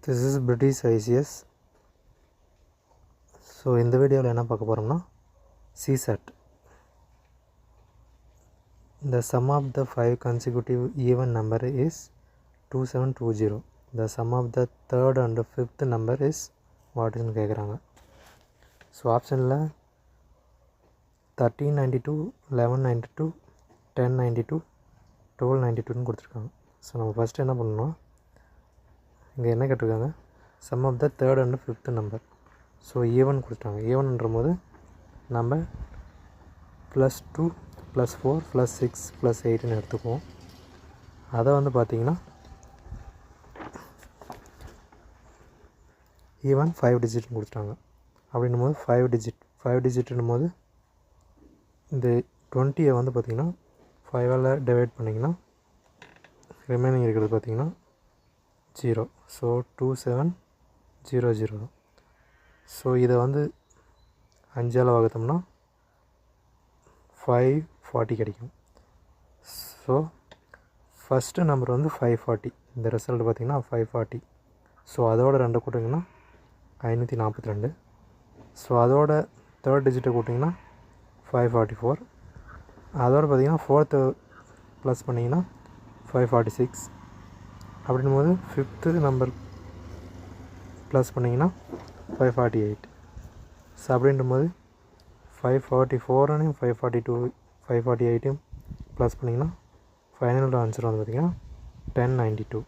This is British ICS. So இந்த வீடியோவில் என்ன பார்க்க போகிறோம்னா CSAT. The sum of the 5 consecutive even number is 2720. The sum of the third and fifth number is what is கேட்குறாங்க. So ஆப்ஷனில் 1392, 1192, 1092, 1292 கொடுத்துருக்காங்க. So நம்ம ஃபஸ்ட்டு என்ன பண்ணணும், இங்கே என்ன கேட்டிருக்காங்க, sum of the third and fifth number. So even கொடுத்துட்டாங்க. ஈவன்ன்ற போது நம்ம +2 +4 +6 +8ன்னு எடுத்துக்குவோம். அதை வந்து பார்த்திங்கன்னா ஈவன் 5 டிஜிட்னு கொடுத்துட்டாங்க. அப்படின்னும் போது 5 டிஜிட்னும் போது இந்த 20 வந்து பார்த்திங்கன்னா 5ஆல் டிவைட் பண்ணிங்கன்னா ரிமைனிங் இருக்கிறது பார்த்திங்கன்னா 0. ஸோ 2700. ஸோ இதை வந்து 5ஆல் வகுத்தோம்னா 540 கிடைக்கும். ஸோ ஃபஸ்ட்டு நம்பர் வந்து 540. இந்த ரிசல்ட் பார்த்திங்கன்னா 540. ஸோ அதோட 2 கூட்டிங்கன்னா 542. ஸோ அதோட தேர்ட் டிஜிட்டை கூட்டிங்கன்னா 544. அதோட பார்த்திங்கன்னா ஃபோர்த்து ப்ளஸ் பண்ணிங்கன்னா 546. அப்படின்னும் போது ஃபிஃப்த்து நம்பர் ப்ளஸ் பண்ணிங்கன்னா 548. ஸோ அப்படின்ற போது 544 542 548 ப்ளஸ் பண்ணிங்கன்னா ஃபைனல் ஆன்சர் வந்து பார்த்திங்கன்னா 1092.